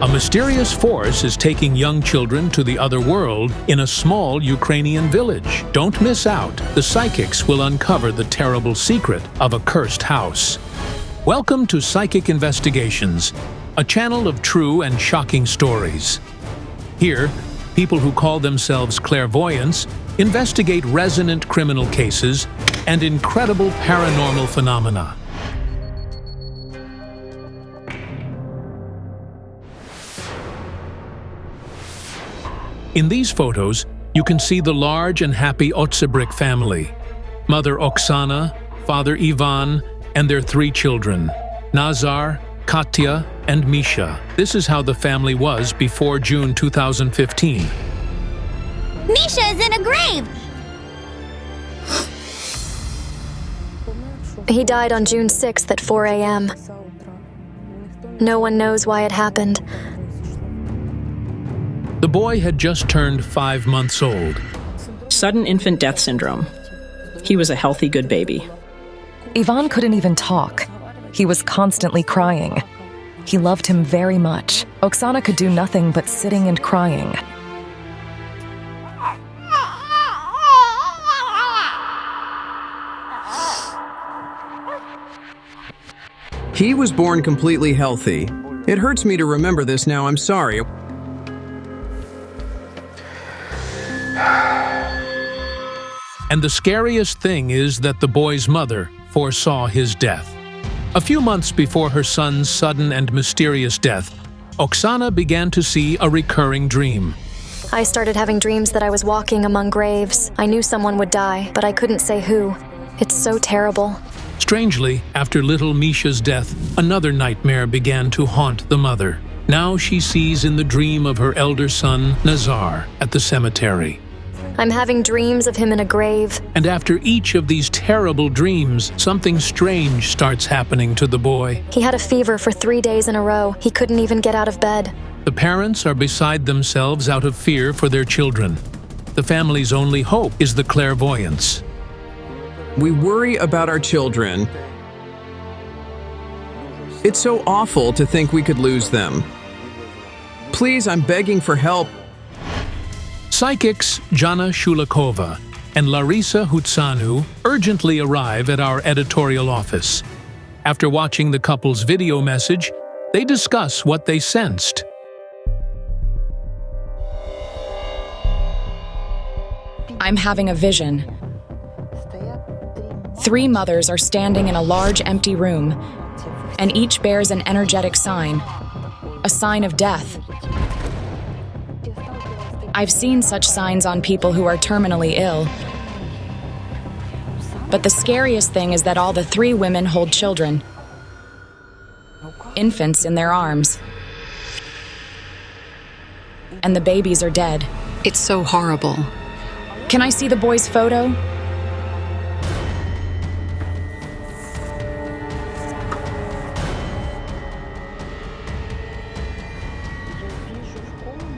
A mysterious force is taking young children to the other world in a small Ukrainian village. Don't miss out. The psychics will uncover the terrible secret of a cursed house. Welcome to Psychic Investigations, a channel of true and shocking stories. Here, people who call themselves clairvoyants investigate resonant criminal cases and incredible paranormal phenomena. In these photos, you can see the large and happy Otaba family. Mother Oksana, father Ivan, and their 3 children, Nazar, Katya, and Misha. This is how the family was before June 2015. Misha is in a grave! He died on June 6th at 4 a.m. No one knows why it happened. The boy had just turned 5 months old. Sudden infant death syndrome. He was a healthy, good baby. Ivan couldn't even talk. He was constantly crying. He loved him very much. Oksana could do nothing but sitting and crying. He was born completely healthy. It hurts me to remember this now, I'm sorry. And the scariest thing is that the boy's mother foresaw his death. A few months before her son's sudden and mysterious death, Oksana began to see a recurring dream. I started having dreams that I was walking among graves. I knew someone would die, but I couldn't say who. It's so terrible. Strangely, after little Misha's death, another nightmare began to haunt the mother. Now she sees in the dream of her elder son, Nazar, at the cemetery. I'm having dreams of him in a grave. And after each of these terrible dreams, something strange starts happening to the boy. He had a fever for 3 days in a row. He couldn't even get out of bed. The parents are beside themselves out of fear for their children. The family's only hope is the clairvoyance. We worry about our children. It's so awful to think we could lose them. Please, I'm begging for help. Psychics Zhanna Shulakova and Larisa Hutsanu urgently arrive at our editorial office. After watching the couple's video message, they discuss what they sensed. I'm having a vision. 3 mothers are standing in a large empty room, and each bears an energetic sign, a sign of death. I've seen such signs on people who are terminally ill. But the scariest thing is that all the 3 women hold children, infants in their arms. And the babies are dead. It's so horrible. Can I see the boy's photo?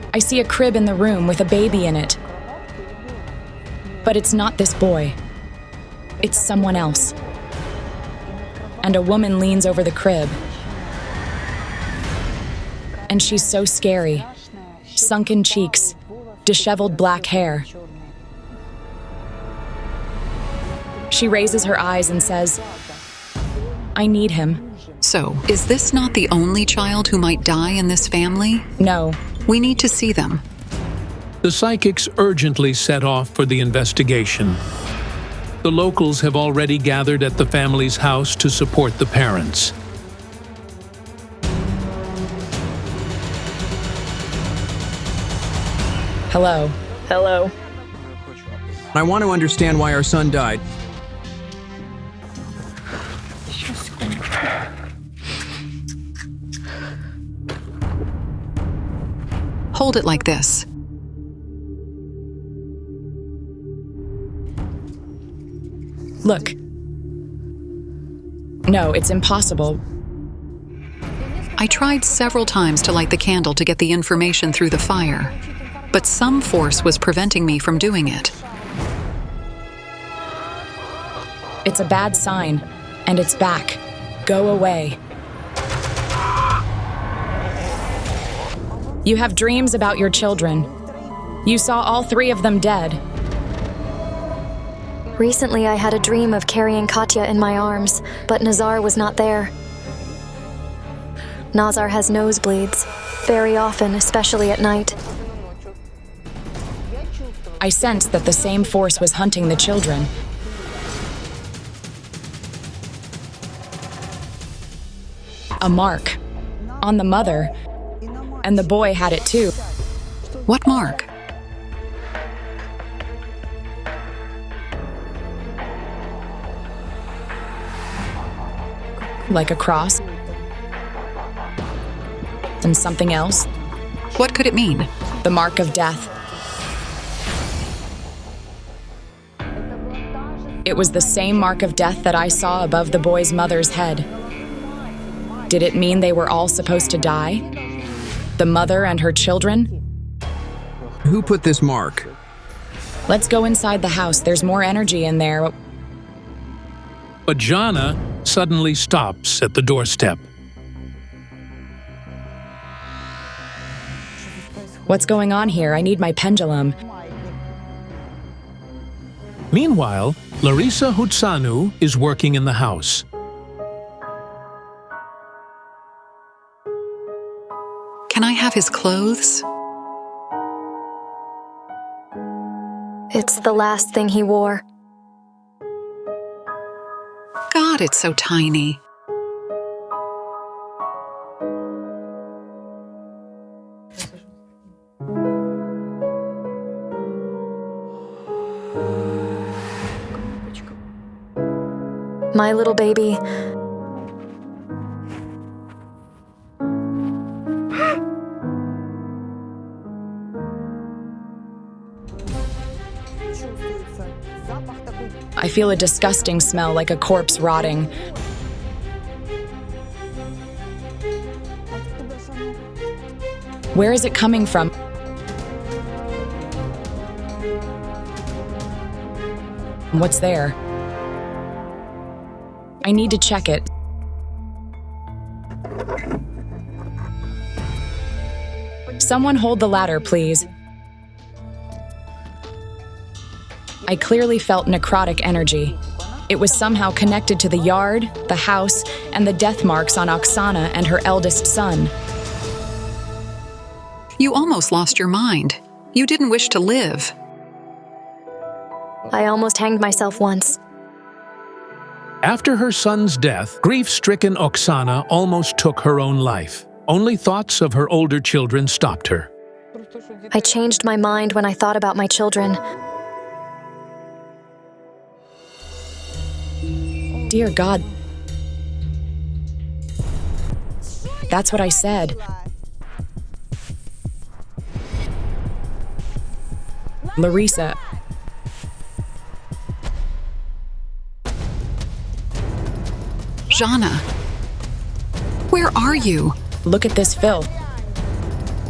I see a crib in the room with a baby in it. But it's not this boy. It's someone else. And a woman leans over the crib. And she's so scary. Sunken cheeks, disheveled black hair. She raises her eyes and says, "I need him." So, is this not the only child who might die in this family? No. We need to see them. The psychics urgently set off for the investigation. The locals have already gathered at the family's house to support the parents. Hello. Hello. I want to understand why our son died. Hold it like this. Look. No, it's impossible. I tried several times to light the candle to get the information through the fire, but some force was preventing me from doing it. It's a bad sign, and it's back. Go away. You have dreams about your children. You saw all 3 of them dead. Recently, I had a dream of carrying Katya in my arms, but Nazar was not there. Nazar has nosebleeds, very often, especially at night. I sensed that the same force was hunting the children. A mark on the mother, and the boy had it too. What mark? Like a cross. And something else. What could it mean? The mark of death. It was the same mark of death that I saw above the boy's mother's head. Did it mean they were all supposed to die? The mother and her children? Who put this mark? Let's go inside the house. There's more energy in there. But Zhanna suddenly stops at the doorstep. What's going on here? I need my pendulum. Meanwhile, Larisa Hutsanu is working in the house. Can I have his clothes? It's the last thing he wore. God, it's so tiny. My little baby. I feel a disgusting smell like a corpse rotting. Where is it coming from? What's there? I need to check it. Someone hold the ladder, please. I clearly felt necrotic energy. It was somehow connected to the yard, the house, and the death marks on Oksana and her eldest son. You almost lost your mind. You didn't wish to live. I almost hanged myself once. After her son's death, grief-stricken Oksana almost took her own life. Only thoughts of her older children stopped her. I changed my mind when I thought about my children. Dear God. That's what I said. Larisa. Zhanna. Where are you? Look at this filth.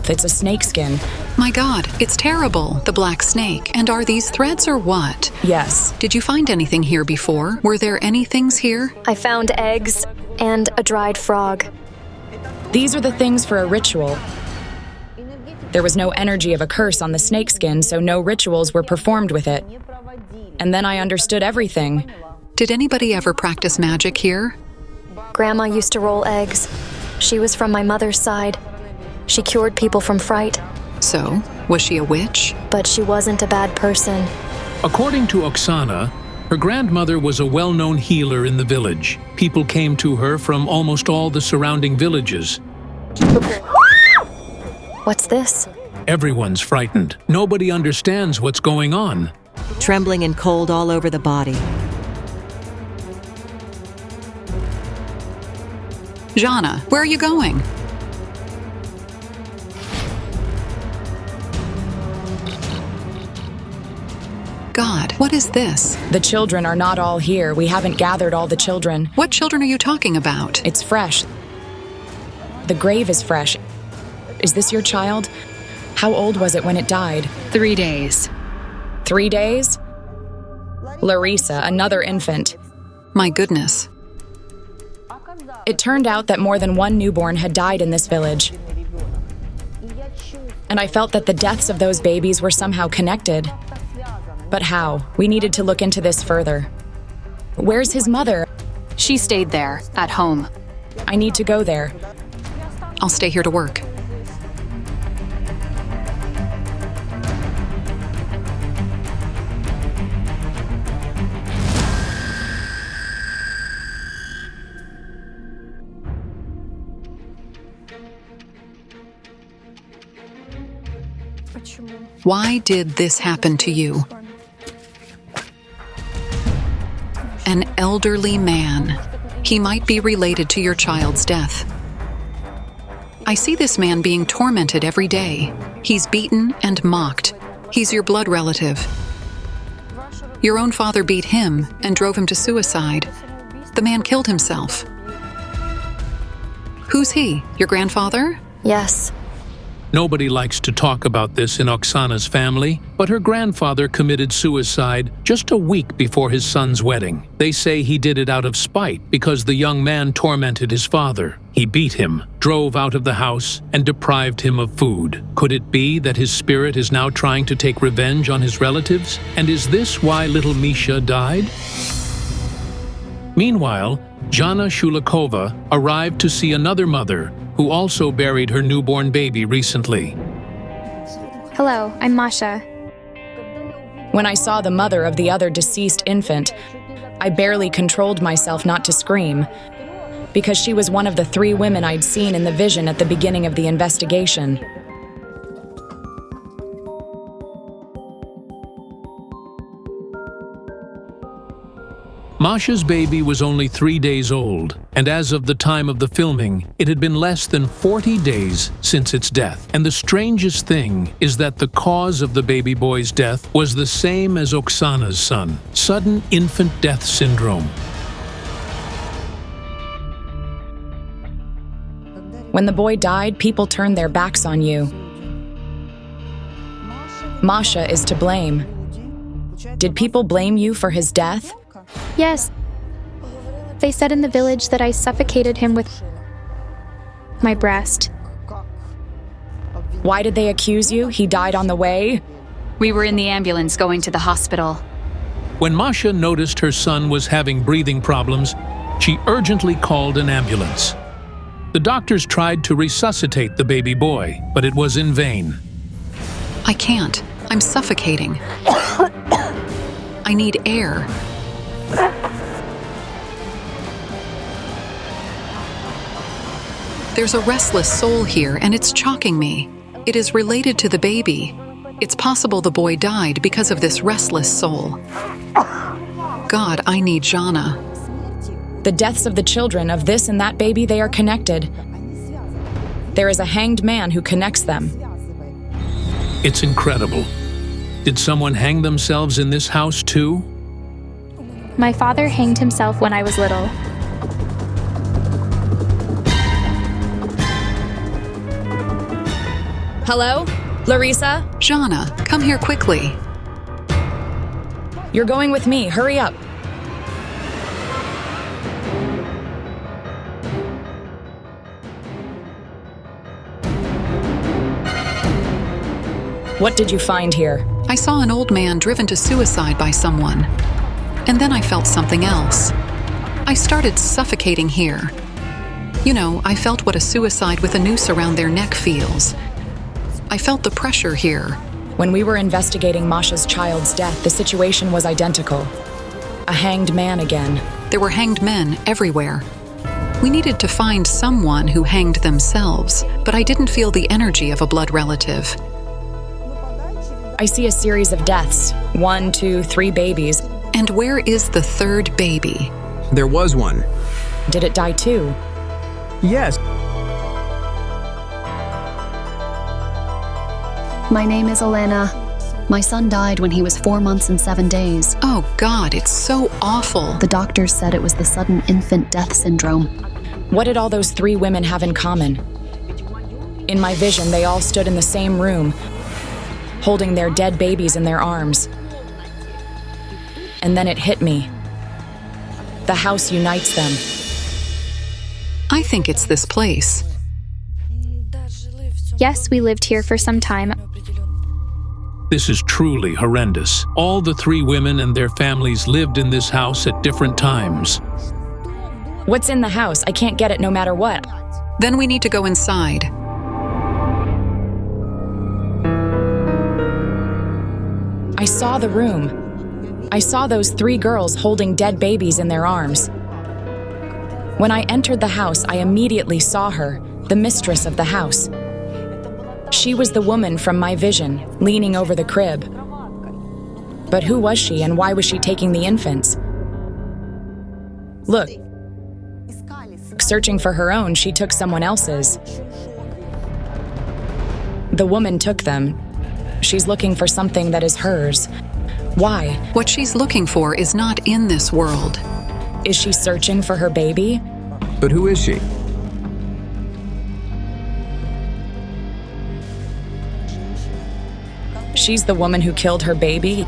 It's a snakeskin. My God, it's terrible. The black snake. And are these threads or what? Yes. Did you find anything here before? Were there any things here? I found eggs and a dried frog. These are the things for a ritual. There was no energy of a curse on the snakeskin, so no rituals were performed with it. And then I understood everything. Did anybody ever practice magic here? Grandma used to roll eggs. She was from my mother's side. She cured people from fright. So, was she a witch? But she wasn't a bad person. According to Oksana, her grandmother was a well-known healer in the village. People came to her from almost all the surrounding villages. What's this? Everyone's frightened. Nobody understands what's going on. Trembling and cold all over the body. Zhanna, where are you going? God, what is this? The children are not all here. We haven't gathered all the children. What children are you talking about? It's fresh. The grave is fresh. Is this your child? How old was it when it died? 3 days. 3 days? Larisa, another infant. My goodness. It turned out that more than one newborn had died in this village. And I felt that the deaths of those babies were somehow connected. But how? We needed to look into this further. Where's his mother? She stayed there, at home. I need to go there. I'll stay here to work. Why did this happen to you? An elderly man. He might be related to your child's death. I see this man being tormented every day. He's beaten and mocked. He's your blood relative. Your own father beat him and drove him to suicide. The man killed himself. Who's he? Your grandfather? Yes. Nobody likes to talk about this in Oksana's family, but her grandfather committed suicide just a week before his son's wedding. They say he did it out of spite because the young man tormented his father. He beat him, drove out of the house, and deprived him of food. Could it be that his spirit is now trying to take revenge on his relatives? And is this why little Misha died? Meanwhile, Zhanna Shulakova arrived to see another mother who also buried her newborn baby recently. Hello, I'm Masha. When I saw the mother of the other deceased infant, I barely controlled myself not to scream, because she was one of the 3 women I'd seen in the vision at the beginning of the investigation. Masha's baby was only 3 days old, and as of the time of the filming, it had been less than 40 days since its death. And the strangest thing is that the cause of the baby boy's death was the same as Oksana's son: sudden infant death syndrome. When the boy died, people turned their backs on you. Masha is to blame. Did people blame you for his death? Yes. They said in the village that I suffocated him with my breast. Why did they accuse you? He died on the way? We were in the ambulance going to the hospital. When Masha noticed her son was having breathing problems, she urgently called an ambulance. The doctors tried to resuscitate the baby boy, but it was in vain. I can't. I'm suffocating. I need air. There's a restless soul here, and it's choking me. It is related to the baby. It's possible the boy died because of this restless soul. God, I need Zhanna. The deaths of the children of this and that baby, they are connected. There is a hanged man who connects them. It's incredible. Did someone hang themselves in this house too? My father hanged himself when I was little. Hello? Larissa? Zhanna, come here quickly. You're going with me. Hurry up. What did you find here? I saw an old man driven to suicide by someone. And then I felt something else. I started suffocating here. You know, I felt what a suicide with a noose around their neck feels. I felt the pressure here. When we were investigating Masha's child's death, the situation was identical. A hanged man again. There were hanged men everywhere. We needed to find someone who hanged themselves, but I didn't feel the energy of a blood relative. I see a series of deaths. 1, 2, 3 babies. And where is the 3rd baby? There was one. Did it die too? Yes. My name is Elena. My son died when he was 4 months and 7 days. Oh God, it's so awful. The doctors said it was the sudden infant death syndrome. What did all those 3 women have in common? In my vision, they all stood in the same room, holding their dead babies in their arms. And then it hit me. The house unites them. I think it's this place. Yes, we lived here for some time. This is truly horrendous. All the 3 women and their families lived in this house at different times. What's in the house? I can't get it no matter what. Then we need to go inside. I saw the room. I saw those 3 girls holding dead babies in their arms. When I entered the house, I immediately saw her, the mistress of the house. She was the woman from my vision, leaning over the crib. But who was she and why was she taking the infants? Look, searching for her own, she took someone else's. The woman took them. She's looking for something that is hers. Why? What she's looking for is not in this world. Is she searching for her baby? But who is she? She's the woman who killed her baby.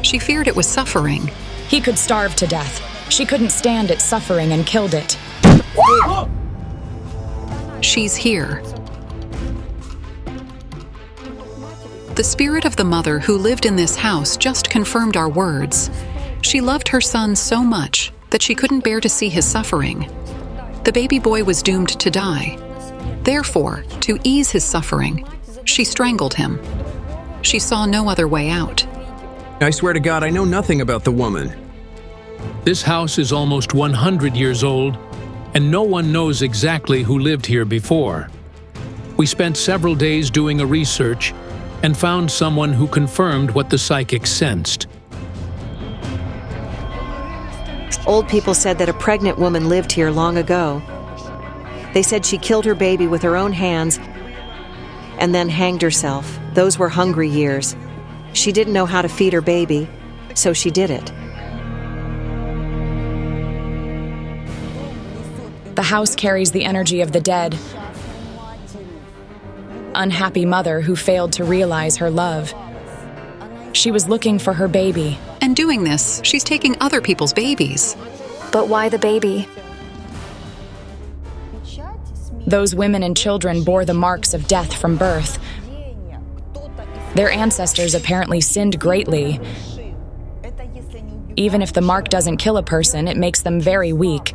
She feared it was suffering. He could starve to death. She couldn't stand its suffering and killed it. She's here. The spirit of the mother who lived in this house just confirmed our words. She loved her son so much that she couldn't bear to see his suffering. The baby boy was doomed to die. Therefore, to ease his suffering, she strangled him. She saw no other way out. I swear to God, I know nothing about the woman. This house is almost 100 years old, and no one knows exactly who lived here before. We spent several days doing a research and found someone who confirmed what the psychic sensed. Old people said that a pregnant woman lived here long ago. They said she killed her baby with her own hands and then hanged herself. Those were hungry years. She didn't know how to feed her baby, so she did it. The house carries the energy of the dead. Unhappy mother who failed to realize her love. She was looking for her baby. And doing this, she's taking other people's babies. But why the baby? Those women and children bore the marks of death from birth. Their ancestors apparently sinned greatly. Even if the mark doesn't kill a person, it makes them very weak.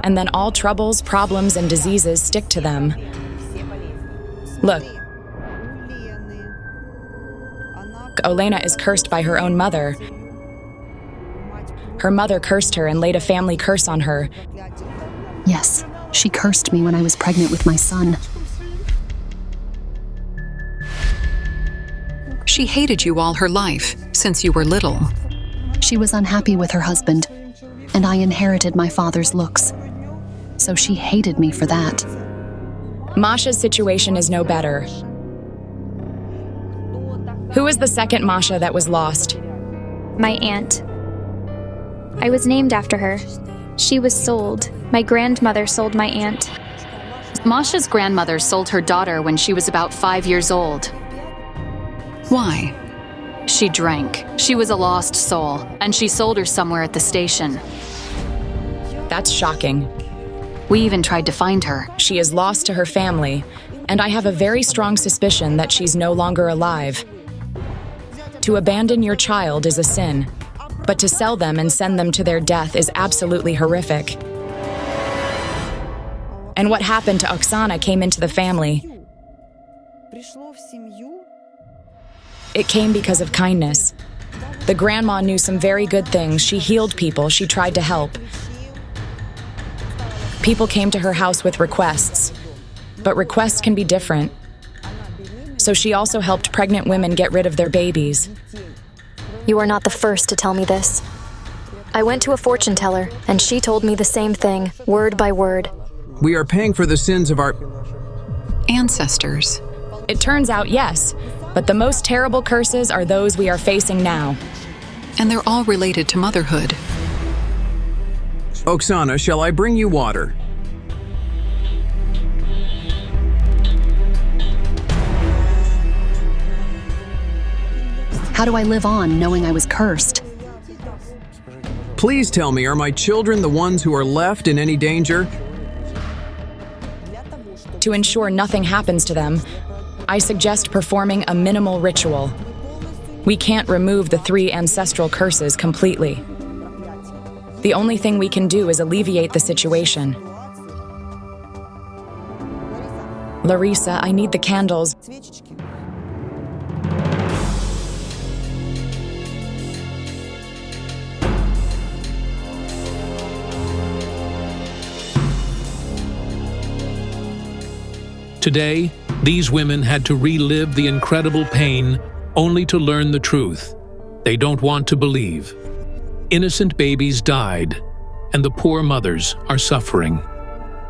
And then all troubles, problems, and diseases stick to them. Look. Olena is cursed by her own mother. Her mother cursed her and laid a family curse on her. Yes, she cursed me when I was pregnant with my son. She hated you all her life, since you were little. She was unhappy with her husband, and I inherited my father's looks. So she hated me for that. Masha's situation is no better. Who is the second Masha that was lost? My aunt. I was named after her. She was sold. My grandmother sold my aunt. Masha's grandmother sold her daughter when she was about 5 years old. Why? She drank. She was a lost soul, and she sold her somewhere at the station. That's shocking. We even tried to find her. She is lost to her family, and I have a very strong suspicion that she's no longer alive. To abandon your child is a sin, but to sell them and send them to their death is absolutely horrific. And what happened to Oksana came into the family. It came because of kindness. The grandma knew some very good things. She healed people. She tried to help. People came to her house with requests, but requests can be different. So she also helped pregnant women get rid of their babies. You are not the first to tell me this. I went to a fortune teller, and she told me the same thing, word by word. We are paying for the sins of our ancestors. It turns out, yes, but the most terrible curses are those we are facing now. And they're all related to motherhood. Oksana, shall I bring you water? How do I live on knowing I was cursed? Please tell me, are my children the ones who are left in any danger? To ensure nothing happens to them, I suggest performing a minimal ritual. We can't remove the 3 ancestral curses completely. The only thing we can do is alleviate the situation. Larissa, I need the candles. Today, these women had to relive the incredible pain only to learn the truth. They don't want to believe. Innocent babies died, and the poor mothers are suffering.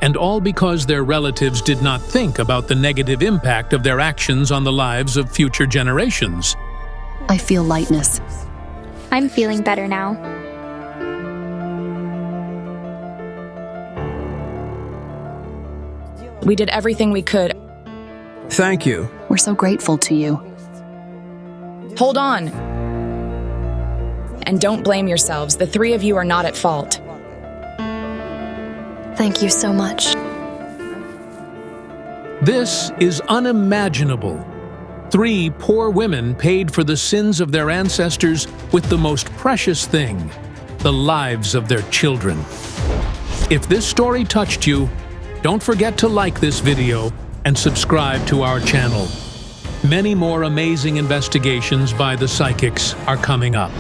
And all because their relatives did not think about the negative impact of their actions on the lives of future generations. I feel lightness. I'm feeling better now. We did everything we could. Thank you. We're so grateful to you. Hold on. And don't blame yourselves. The 3 of you are not at fault. Thank you so much. This is unimaginable. 3 poor women paid for the sins of their ancestors with the most precious thing, the lives of their children. If this story touched you, don't forget to like this video and subscribe to our channel. Many more amazing investigations by the psychics are coming up.